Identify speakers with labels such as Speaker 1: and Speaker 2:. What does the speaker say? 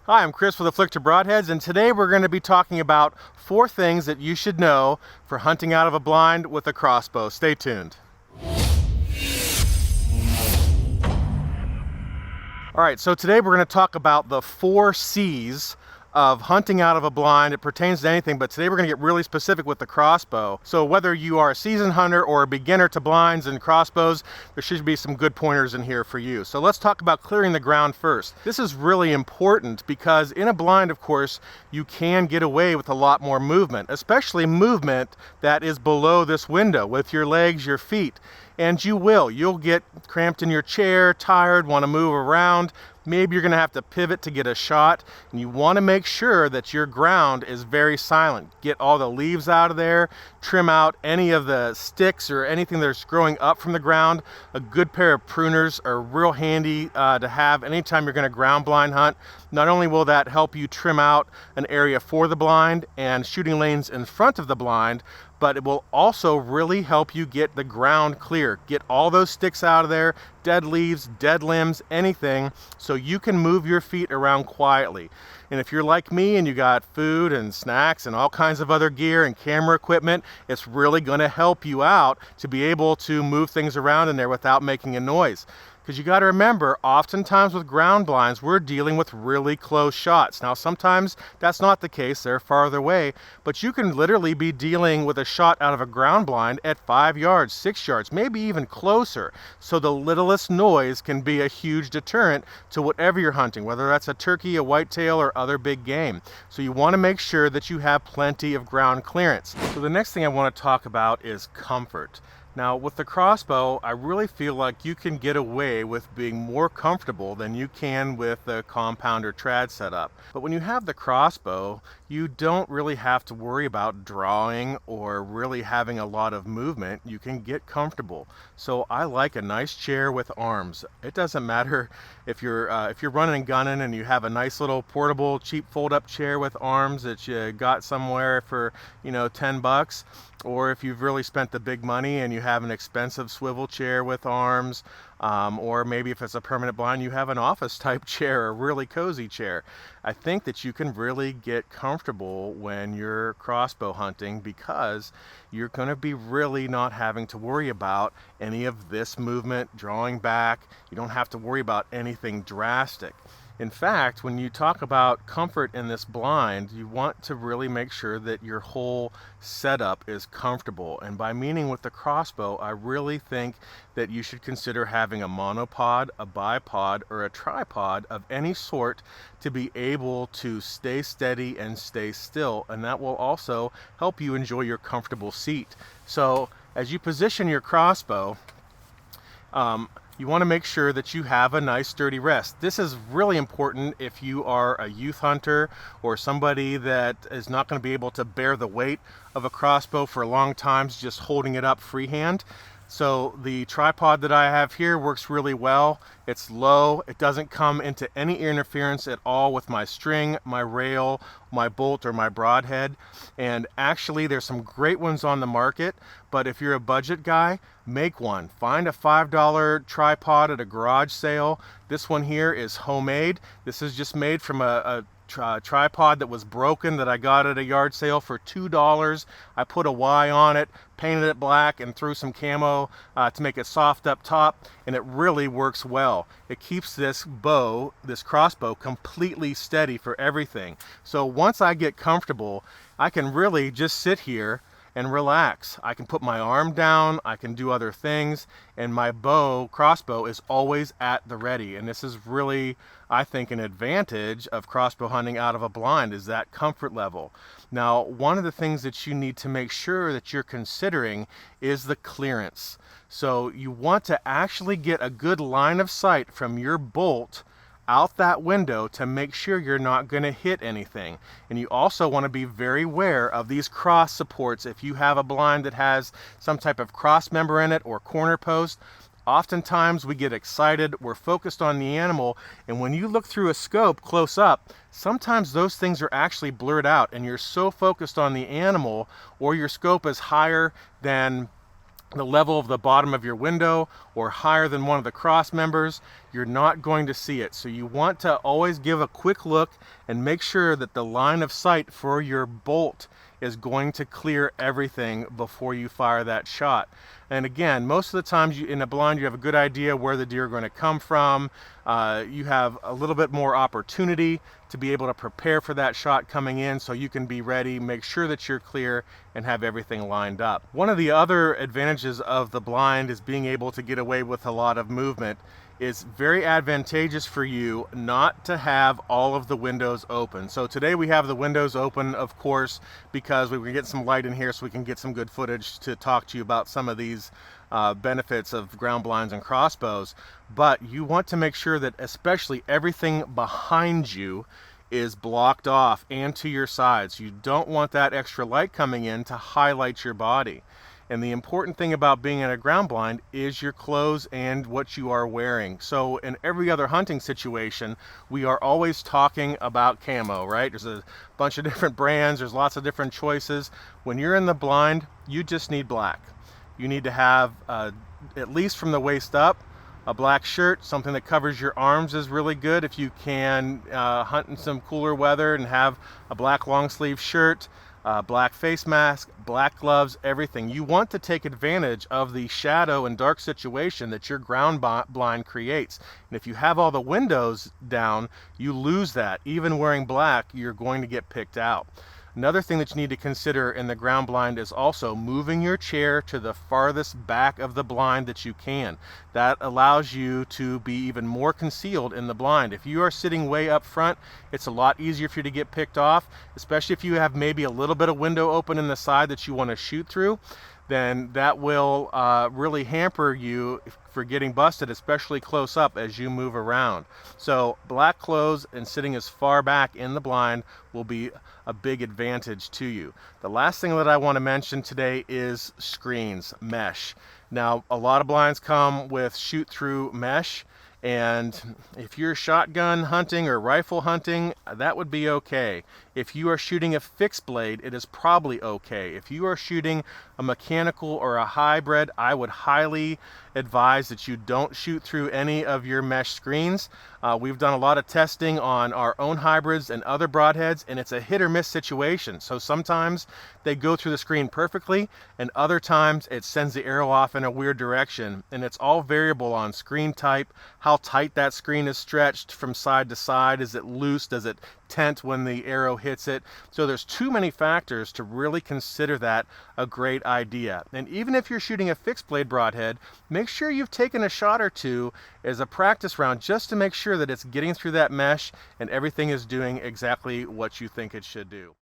Speaker 1: Hi, I'm Chris with Afflictor Broadheads, and today we're going to be talking about 4 things that you should know for hunting out of a blind with a crossbow. Stay tuned. Alright, so today we're going to talk about the 4 C's of hunting out of a blind. It pertains to anything, but today we're going to get really specific with the crossbow. So whether you are a seasoned hunter or a beginner to blinds and crossbows, there should be some good pointers in here for you. So let's talk about clearing the ground first. This is really important because in a blind, of course, you can get away with a lot more movement, especially movement that is below this window with your legs, your feet. And you'll get cramped in your chair, tired, want to move around. Maybe you're going to have to pivot to get a shot, and you want to make sure that your ground is very silent. Get all the leaves out of there, trim out any of the sticks or anything that's growing up from the ground. A good pair of pruners are real handy to have anytime you're going to ground blind hunt. Not only will that help you trim out an area for the blind and shooting lanes in front of the blind, but it will also really help you get the ground clear. Get all those sticks out of there, dead leaves, dead limbs, anything, so you can move your feet around quietly. And if you're like me and you got food and snacks and all kinds of other gear and camera equipment, it's really going to help you out to be able to move things around in there without making a noise. Because you got to remember, oftentimes with ground blinds, we're dealing with really close shots. Now, sometimes that's not the case, they're farther away, but you can literally be dealing with a shot out of a ground blind at 5 yards, 6 yards, maybe even closer. So the littlest noise can be a huge deterrent to whatever you're hunting, whether that's a turkey, a whitetail, or other big game. So you want to make sure that you have plenty of ground clearance. So the next thing I want to talk about is comfort. Now, with the crossbow, I really feel like you can get away with being more comfortable than you can with the compound or trad setup. But when you have the crossbow, you don't really have to worry about drawing or really having a lot of movement. You can get comfortable. So I like a nice chair with arms. It doesn't matter if you're running and gunning and you have a nice little portable, cheap fold-up chair with arms that you got somewhere for, $10, or if you've really spent the big money and you have an expensive swivel chair with arms, or maybe if it's a permanent blind, you have an office type chair, a really cozy chair. I think that you can really get comfortable when you're crossbow hunting because you're going to be really not having to worry about any of this movement, drawing back. You don't have to worry about anything drastic. In fact, when you talk about comfort in this blind, you want to really make sure that your whole setup is comfortable. And by meaning with the crossbow, I really think that you should consider having a monopod, a bipod, or a tripod of any sort to be able to stay steady and stay still. And that will also help you enjoy your comfortable seat. So as you position your crossbow, you want to make sure that you have a nice sturdy rest. This is really important if you are a youth hunter or somebody that is not going to be able to bear the weight of a crossbow for long times just holding it up freehand. So the tripod that I have here works really well. It's low. It doesn't come into any interference at all with my string, my rail, my bolt, or my broadhead. And actually, there's some great ones on the market, but if you're a budget guy, make one. Find a $5 tripod at a garage sale. This one here is homemade. This is just made from a tripod that was broken that I got at a yard sale for $2. I put a Y on it, painted it black, and threw some camo to make it soft up top, and it really works well. It keeps this crossbow completely steady for everything. So once I get comfortable, I can really just sit here and relax. I can put my arm down, I can do other things, and my crossbow is always at the ready. And this is really, I think, an advantage of crossbow hunting out of a blind, is that comfort level. Now, one of the things that you need to make sure that you're considering is the clearance. So you want to actually get a good line of sight from your bolt out that window to make sure you're not going to hit anything. And you also want to be very aware of these cross supports. If you have a blind that has some type of cross member in it or corner post, oftentimes we get excited, we're focused on the animal, and when you look through a scope close up, sometimes those things are actually blurred out and you're so focused on the animal, or your scope is higher than the level of the bottom of your window or higher than one of the cross members, you're not going to see it. So you want to always give a quick look and make sure that the line of sight for your bolt is going to clear everything before you fire that shot. And again, most of the times in a blind, you have a good idea where the deer are going to come from. You have a little bit more opportunity to be able to prepare for that shot coming in, so you can be ready, make sure that you're clear, and have everything lined up. One of the other advantages of the blind is being able to get away with a lot of movement. It's very advantageous for you not to have all of the windows open. So today we have the windows open, of course, because we can get some light in here so we can get some good footage to talk to you about some of these benefits of ground blinds and crossbows. But you want to make sure that especially everything behind you is blocked off and to your sides. You don't want that extra light coming in to highlight your body. And the important thing about being in a ground blind is your clothes and what you are wearing. So in every other hunting situation, we are always talking about camo, right? There's a bunch of different brands, there's lots of different choices. When you're in the blind, you just need black. You need to have, at least from the waist up, a black shirt. Something that covers your arms is really good if you can hunt in some cooler weather and have a black long sleeve shirt. Black face mask, black gloves, everything. You want to take advantage of the shadow and dark situation that your ground blind creates. And if you have all the windows down, you lose that. Even wearing black, you're going to get picked out. Another thing that you need to consider in the ground blind is also moving your chair to the farthest back of the blind that you can. That allows you to be even more concealed in the blind. If you are sitting way up front, it's a lot easier for you to get picked off, especially if you have maybe a little bit of window open in the side that you want to shoot through. Then that will really hamper you for getting busted, especially close up as you move around. So black clothes and sitting as far back in the blind will be a big advantage to you. The last thing that I want to mention today is screens, mesh. Now, a lot of blinds come with shoot-through mesh, and if you're shotgun hunting or rifle hunting, that would be okay. If you are shooting a fixed blade, it is probably okay. If you are shooting a mechanical or a hybrid, I would highly advise that you don't shoot through any of your mesh screens. We've done a lot of testing on our own hybrids and other broadheads, and it's a hit or miss situation. So sometimes they go through the screen perfectly, and other times it sends the arrow off in a weird direction. And it's all variable on screen type, how tight that screen is stretched from side to side. Is it loose? Does it tent when the arrow hits it? So there's too many factors to really consider that a great idea. And even if you're shooting a fixed blade broadhead, make sure you've taken a shot or two as a practice round just to make sure that it's getting through that mesh and everything is doing exactly what you think it should do.